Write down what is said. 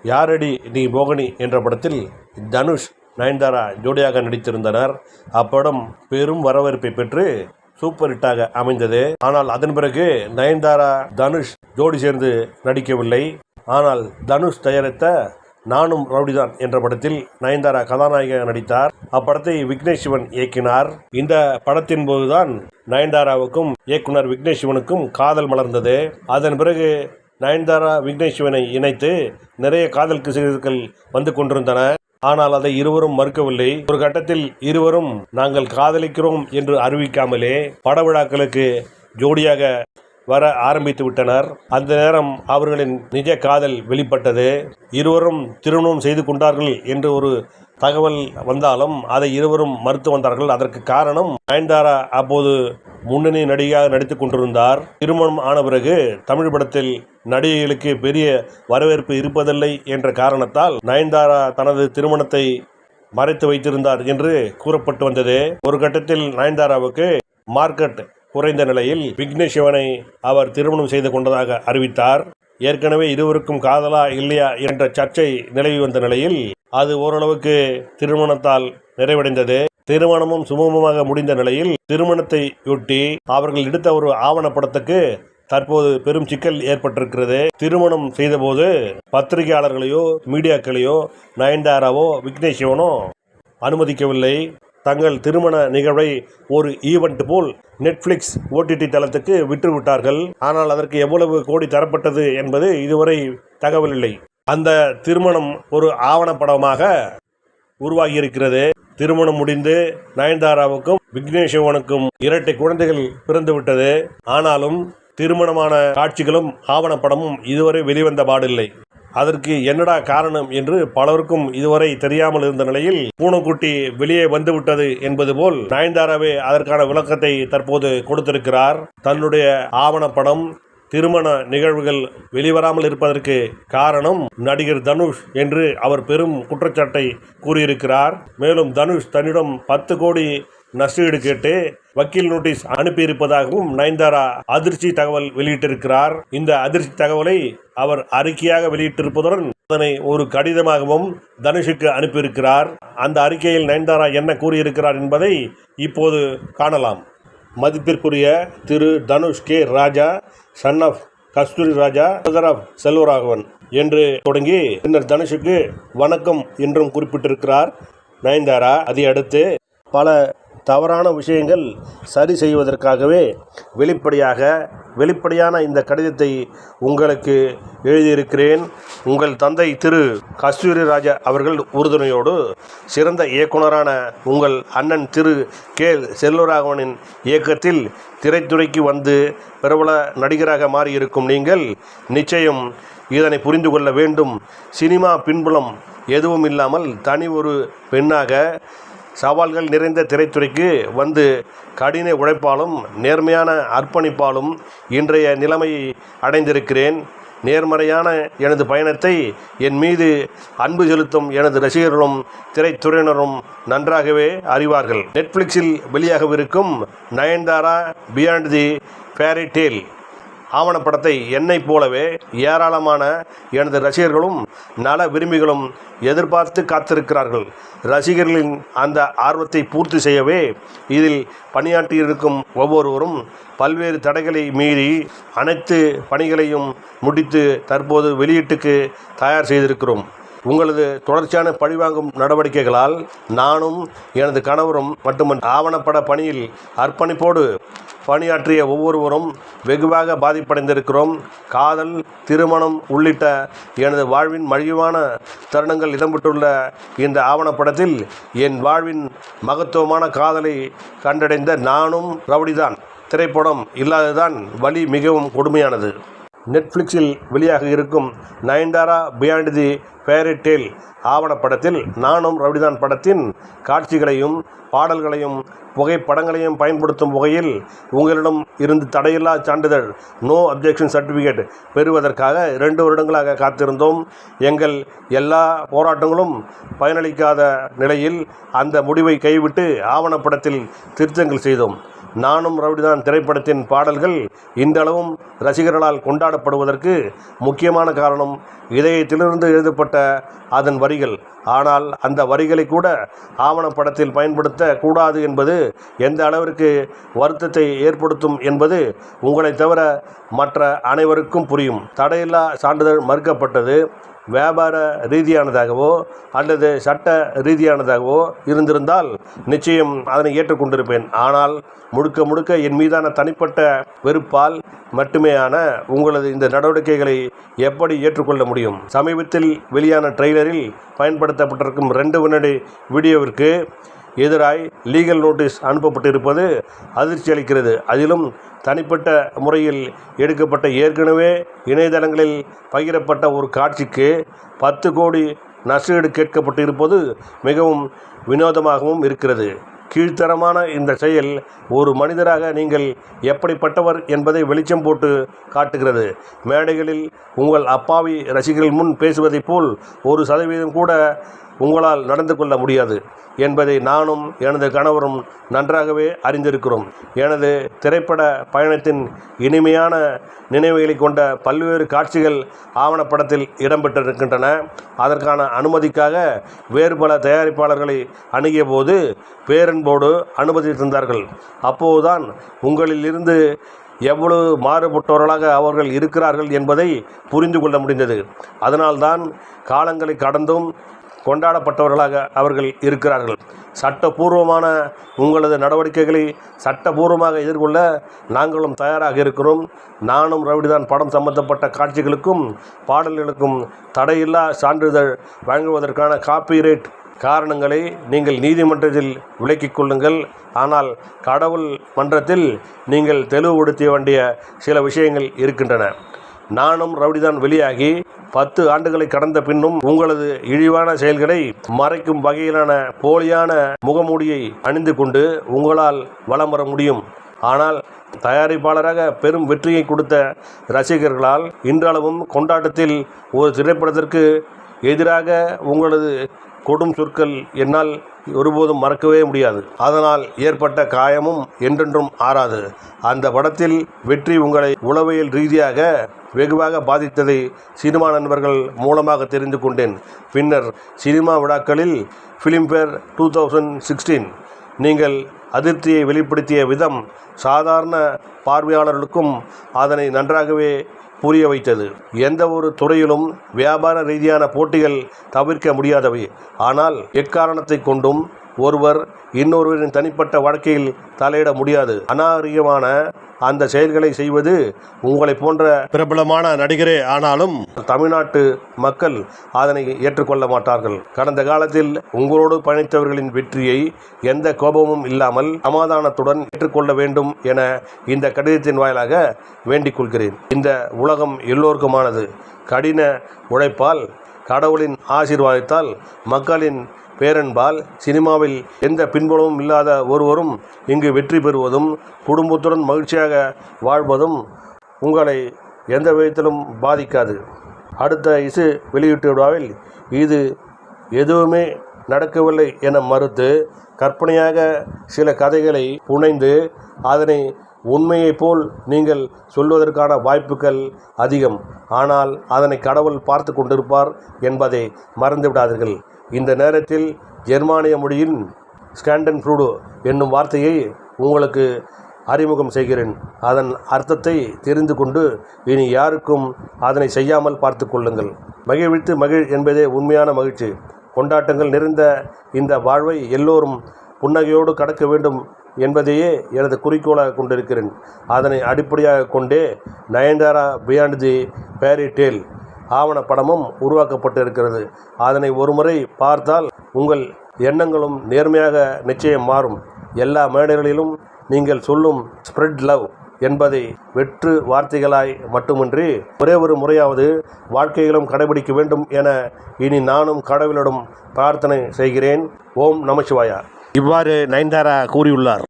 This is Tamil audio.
யாரடி நீ மோகினி என்ற படத்தில் தனுஷ் நயன்தாரா ஜோடியாக நடித்திருந்தனர். அப்படம் பெரும் வரவேற்பை பெற்று சூப்பர் ஹிட்டாக அமைந்தது. ஆனால் அதன் பிறகு நயன்தாரா தனுஷ் ஜோடி சேர்ந்து நடிக்கவில்லை. ஆனால் தனுஷ் தயாரித்த நானும் ரவுடிதான் என்ற படத்தில் நயன்தாரா கதாநாயகியாக நடித்தார். அப்படத்தை விக்னேஷ் சிவன் இயக்கினார். இந்த படத்தின் போதுதான் நயன்தாராவுக்கும் இயக்குனர் விக்னேஷ் சிவனுக்கும் காதல் மலர்ந்தது. அதன் பிறகு நயன்தாரா விக்னேஷ் சிவனை இணைத்து நிறைய காதல் கிசுகள் வந்து கொண்டிருந்தன. ஆனால் அதை இருவரும் மறுக்கவில்லை. ஒரு கட்டத்தில் இருவரும் நாங்கள் காதலிக்கிறோம் என்று அறிவிக்காமலே பட விழாக்களுக்கு ஜோடியாக வர ஆரம்பித்து விட்டனர். அந்த நேரம் அவர்களின் நிஜ காதல் வெளிப்பட்டது. இருவரும் திருமணம் செய்து கொண்டார்கள் என்று ஒரு தகவல் வந்தாலும் அதை இருவரும் மறுத்து வந்தார்கள். அதற்கு காரணம் நயன்தாரா அப்போது முன்னணி நடிகையாக நடித்துக் கொண்டிருந்தார். திருமணம் ஆன பிறகு தமிழ் படத்தில் நடிகைகளுக்கு பெரிய வரவேற்பு இருப்பதில்லை என்ற காரணத்தால் நயன்தாரா தனது திருமணத்தை மறைத்து வைத்திருந்தார் என்று கூறப்பட்டு வந்தது. ஒரு கட்டத்தில் நயன்தாராவுக்கு மார்க்கெட் குறைந்த நிலையில் விக்னேஷ் சிவனை அவர் திருமணம் செய்து கொண்டதாக அறிவித்தார். ஏற்கனவே இருவருக்கும் காதலா இல்லையா என்ற சர்ச்சை நிலவி வந்த நிலையில் அது ஓரளவுக்கு திருமணத்தால் நிறைவடைந்தது. திருமணமும் சுமூகமாக முடிந்த நிலையில் திருமணத்தையொட்டி அவர்கள் எடுத்த ஒரு ஆவணப்படத்துக்கு தற்போது பெரும் சிக்கல் ஏற்பட்டிருக்கிறது. திருமணம் செய்தபோது பத்திரிகையாளர்களையோ மீடியாக்களையோ நயன்தாராவோ விக்னேஷ் சிவனோ அனுமதிக்கவில்லை. தங்கள் திருமண நிகழ்வை ஒரு ஈவெண்ட் போல் நெட்ஃப்ளிக்ஸ் OTT தளத்துக்கு விட்டுவிட்டார்கள். ஆனால் அதற்கு எவ்வளவு கோடி தரப்பட்டது என்பது இதுவரை தகவல் இல்லை. அந்த திருமணம் ஒரு ஆவணப்படமாக உருவாகியிருக்கிறது. திருமணம் முடிந்து நயன்தாராவுக்கும் விக்னேஷ் சிவனுக்கும் 2 குழந்தைகள் பிறந்துவிட்டது. ஆனாலும் திருமணமான காட்சிகளும் ஆவணப்படமும் இதுவரை வெளிவந்த பாடில்லை. அதற்கு என்னடா காரணம் என்று பலருக்கும் இதுவரை தெரியாமல் இருந்த நிலையில் பூனைக்குட்டி வெளியே வந்துவிட்டது என்பது போல் நயன்தாராவே அதற்கான விளக்கத்தை தற்போது கொடுத்திருக்கிறார். தன்னுடைய ஆவணப்படம் திருமண நிகழ்வுகள் வெளிவராமல் இருப்பதற்கு காரணம் நடிகர் தனுஷ் என்று அவர் பெரும் குற்றச்சாட்டை கூறியிருக்கிறார். மேலும் தனுஷ் தன்னிடம் 10 கோடி நஷ்டஈடு கேட்டு வக்கீல் நோட்டீஸ் அனுப்பியிருப்பதாகவும் நயன்தாரா அதிர்ச்சி தகவல் வெளியிட்டிருக்கிறார். இந்த அதிர்ச்சி தகவலை அவர் அறிக்கையாக வெளியிட்டிருப்பதுடன் அதனை ஒரு கடிதமாகவும் தனுஷுக்கு அனுப்பியிருக்கிறார். அந்த அறிக்கையில் நயன்தாரா என்ன கூறியிருக்கிறார் என்பதை இப்போது காணலாம். மதிப்பிற்குரிய திரு Dhanush K Raja, son of Kasthuri Raja, brother of Selvaraghavan என்று தொடங்கி பின்னர் தனுஷுக்கு வணக்கம் என்றும் குறிப்பிட்டிருக்கிறார் நயன்தாரா. அதை அடுத்து பல தவறான விஷயங்கள் சரி செய்வதற்காகவே வெளிப்படையான இந்த கடிதத்தை உங்களுக்கு எழுதியிருக்கிறேன். உங்கள் தந்தை திரு கஸ்தூரி ராஜா அவர்கள் உறுதுணையோடு சிறந்த இயக்குனரான உங்கள் அண்ணன் திரு கே செல்வராகவனின் இயக்கத்தில் திரைத்துறைக்கு வந்து பிரபல நடிகராக மாறியிருக்கும் நீங்கள் நிச்சயம் இதனை புரிந்து கொள்ள வேண்டும். சினிமா பின்புலம் எதுவும் இல்லாமல் தனி ஒரு பெண்ணாக சவால்கள் நிறைந்த திரைத்துறைக்கு வந்து கடின உழைப்பாலும் நேர்மையான அர்ப்பணிப்பாலும் இன்றைய நிலைமையை அடைந்திருக்கிறேன். நேர்மறையான எனது பயணத்தை என் மீது அன்பு செலுத்தும் எனது ரசிகர்களும் திரைத்துறையினரும் நன்றாகவே அறிவார்கள். நெட்ஃப்ளிக்ஸில் வெளியாகவிருக்கும் Nayanthara beyond the fairy tale ஆவணப்படத்தை என்னைப் போலவே ஏராளமான எனது ரசிகர்களும் நல விரும்பிகளும் எதிர்பார்த்து காத்திருக்கிறார்கள். ரசிகர்களின் அந்த ஆர்வத்தை பூர்த்தி செய்யவே இதில் பணியாற்றியிருக்கும் ஒவ்வொருவரும் பல்வேறு தடைகளை மீறி அனைத்து பணிகளையும் முடித்து தற்போது வெளியீட்டுக்கு தயார் செய்திருக்கிறோம். உங்களது தொடர்ச்சியான பழிவாங்கும் நடவடிக்கைகளால் நானும் எனது கணவரும் மட்டுமல்ல ஆவணப்பட பணியில் அர்ப்பணிப்போடு பணியாற்றிய ஒவ்வொருவரும் வெகுவாக பாதிப்படைந்திருக்கிறோம். காதல், திருமணம் உள்ளிட்ட எனது வாழ்வின் மகிழ்வான தருணங்கள் இடம்பெற்றுள்ள இந்த ஆவணப்படத்தில் என் வாழ்வின் மகத்துவமான காதலை கண்டடைந்த நானும் ரவுடிதான் திரைப்படம் இல்லாததுதான் வலி மிகவும் கொடுமையானது. நெட்ஃப்ளிக்ஸில் வெளியாக இருக்கும் Nayanthara beyond the fairy tale ஆவணப்படத்தில் நானும் ரவுடிதான் படத்தின் காட்சிகளையும் பாடல்களையும் புகைப்படங்களையும் பயன்படுத்தும் வகையில் உங்களிடம் இருந்து தடையில்லா சான்றிதழ் நோ அப்ஜெக்ஷன் சர்டிஃபிகேட் பெறுவதற்காக 2 வருடங்களாக காத்திருந்தோம். எங்கள் எல்லா போராட்டங்களும் பயனளிக்காத நிலையில் அந்த முடிவை கைவிட்டு ஆவணப்படத்தில் திருத்தங்கள் செய்தோம். நானும் ரவுடிதான் திரைப்படத்தின் பாடல்கள் இன்றளவும் ரசிகர்களால் கொண்டாடப்படுவதற்கு முக்கியமான காரணம் இதயத்திலிருந்து எழுதப்பட்ட அதன் வரிகள். ஆனால் அந்த வரிகளை கூட ஆவணப்படத்தில் பயன்படுத்த கூடாது என்பது எந்த அளவிற்கு வருத்தத்தை ஏற்படுத்தும் என்பது உங்களை தவிர மற்ற அனைவருக்கும் புரியும். தடையில்லா சான்றிதழ் மறுக்கப்பட்டது வியாபார ரீதியானதாகவோ அல்லது சட்ட ரீதியானதாகவோ இருந்திருந்தால் நிச்சயம் அதனை ஏற்றுக்கொண்டிருப்பேன். ஆனால் முழுக்க முழுக்க என் மீதான தனிப்பட்ட வெறுப்பால் மட்டுமேயான உங்களது இந்த நடவடிக்கைகளை எப்படி ஏற்றுக்கொள்ள முடியும்? சமீபத்தில் வெளியான ட்ரெய்லரில் பயன்படுத்தப்பட்டிருக்கும் 2 வினாடி வீடியோவிற்கு எதிராய் லீகல் நோட்டீஸ் அனுப்பப்பட்டிருப்பது அதிர்ச்சி அளிக்கிறது. அதிலும் தனிப்பட்ட முறையில் எடுக்கப்பட்ட ஏற்கனவே இணையதளங்களில் பகிரப்பட்ட ஒரு காட்சிக்கு 10 கோடி நஷ்டஈடு கேட்கப்பட்டிருப்பது மிகவும் வினோதமாகவும் இருக்கிறது. கீழ்த்தரமான இந்த செயல் ஒரு மனிதராக நீங்கள் எப்படிப்பட்டவர் என்பதை வெளிச்சம் போட்டு காட்டுகிறது. மேடைகளில் உங்கள் அப்பாவி ரசிகர்கள் முன் பேசுவதைப் போல் 1% கூட உங்களால் நடந்து கொள்ள முடியாது என்பதை நானும் எனது கணவரும் நன்றாகவே அறிந்திருக்கிறோம். எனது திரைப்பட பயணத்தின் இனிமையான நினைவுகளை கொண்ட பல்வேறு காட்சிகள் ஆவணப்படத்தில் இடம்பெற்றிருக்கின்றன. அதற்கான அனுமதிக்காக வேறு பல தயாரிப்பாளர்களை அணுகிய போது பேரன்போடு அனுமதி தந்தார்கள். அப்போதுதான் உங்களில் இருந்து எவ்வளவு மாறுபட்டவர்களாக அவர்கள் இருக்கிறார்கள் என்பதை புரிந்து கொள்ள முடிந்தது. அதனால்தான் காலங்களை கடந்தும் கொண்டாடப்பட்டவர்களாக அவர்கள் இருக்கிறார்கள். சட்டபூர்வமான உங்களது நடவடிக்கைகளை சட்டபூர்வமாக எதிர்கொள்ள நாங்களும் தயாராக இருக்கிறோம். நானும் ரவுடிதான் படம் சம்பந்தப்பட்ட காட்சிகளுக்கும் பாடல்களுக்கும் தடையில்லா சான்றிதழ் வழங்குவதற்கான காப்பிரைட் காரணங்களை நீங்கள் நீதிமன்றத்தில் விளக்கிக் கொள்ளுங்கள். ஆனால் கடவுள் மன்றத்தில் நீங்கள் தெளிவுபடுத்த வேண்டிய சில விஷயங்கள் இருக்கின்றன. நானும் ரவுடிதான் வெளியாகி 10 ஆண்டுகளை கடந்த பின்னும் உங்களது இழிவான செயல்களை மறைக்கும் வகையிலான போலியான முகமூடியை அணிந்து கொண்டு உங்களால் வலம் வர முடியும். ஆனால் தயாரிப்பாளராக பெரும் வெற்றியை கொடுத்த ரசிகர்களால் இன்றளவும் கொண்டாட்டத்தில் ஒரு திரைப்படத்திற்கு எதிராக உங்களது கொடும் சொற்கள் என்னால் ஒருபோதும் மறக்கவே முடியாது. அதனால் ஏற்பட்ட காயமும் என்றென்றும் ஆறாது. அந்த படத்தில் வெற்றி உங்களை உளவியல் ரீதியாக வெகுவாக பாதித்ததை சினிமா நண்பர்கள் மூலமாக தெரிந்து கொண்டேன். பின்னர் சினிமா விழாக்களில் ஃபிலிம்பேர் 2016 நீங்கள் அதிருப்தியை வெளிப்படுத்திய விதம் சாதாரண பார்வையாளர்களுக்கும் அதனை நன்றாகவே புரிய வைத்தது. எந்த ஒரு துறையிலும் வியாபார ரீதியான போட்டிகள் தவிர்க்க முடியாதவை. ஆனால் எக்காரணத்தை கொண்டும் ஒருவர் இன்னொருவரின் தனிப்பட்ட வாழ்க்கையில் தலையிட முடியாது. அநாகரிகமான அந்த செயல்களை செய்வது உங்களை போன்ற பிரபலமான நடிகரே ஆனாலும் தமிழ்நாட்டு மக்கள் அதனை ஏற்றுக்கொள்ள மாட்டார்கள். கடந்த காலத்தில் உங்களோடு பயணித்தவர்களின் வெற்றியை எந்த கோபமும் இல்லாமல் சமாதானத்துடன் ஏற்றுக்கொள்ள வேண்டும் என இந்த கடிதத்தின் வாயிலாக வேண்டிக் கொள்கிறேன். இந்த உலகம் எல்லோருக்குமானது. கடின உழைப்பால், கடவுளின் ஆசீர்வாதத்தால், மக்களின் பேரன்பால் சினிமாவில் எந்த பின்புலமும் இல்லாத ஒருவரும் இங்கு வெற்றி பெறுவதும் குடும்பத்துடன் மகிழ்ச்சியாக வாழ்வதும் உங்களை எந்த விதத்திலும் பாதிக்காது. அடுத்த இசை வெளியீட்டு விழாவில் இது எதுவுமே நடக்கவில்லை என மறுத்து கற்பனையாக சில கதைகளை புனைந்து அதனை உண்மையைப் போல் நீங்கள் சொல்வதற்கான வாய்ப்புகள் அதிகம். ஆனால் அதனை கடவுள் பார்த்து கொண்டிருப்பார் என்பதை மறந்துவிடாதீர்கள். இந்த நேரத்தில் ஜெர்மானிய மொழியின் ஸ்காண்டன்புரூடு என்னும் வார்த்தையை உங்களுக்கு அறிமுகம் செய்கிறேன். அதன் அர்த்தத்தை தெரிந்து கொண்டு இனி யாருக்கும் அதனை செய்யாமல் பார்த்து கொள்ளுங்கள். மகிழ்வித்து மகிழ் என்பதே உண்மையான மகிழ்ச்சி. கொண்டாட்டங்கள் நிறைந்த இந்த வாழ்வை எல்லோரும் புன்னகையோடு கடக்க வேண்டும் என்பதையே எனது குறிக்கோளாக கொண்டிருக்கிறேன். அதனை அடிப்படையாக கொண்டே Nayanthara beyond the fairy tale ஆவணப்படமும் உருவாக்கப்பட்டு இருக்கிறது. அதனை ஒருமுறை பார்த்தால் உங்கள் எண்ணங்களும் நேர்மையாக நிச்சயம் மாறும். எல்லா மேடைகளிலும் நீங்கள் சொல்லும் ஸ்ப்ரெட் லவ் என்பதை வெற்று வார்த்தைகளாய் மட்டுமின்றி ஒரே ஒரு முறையாவது வாழ்க்கையிலும் கடைபிடிக்க வேண்டும் என இனி நானும் கடவுளிடம் பிரார்த்தனை செய்கிறேன். ஓம் நமசிவாயா. இவ்வாறு நயன்தாரா கூறியுள்ளார்.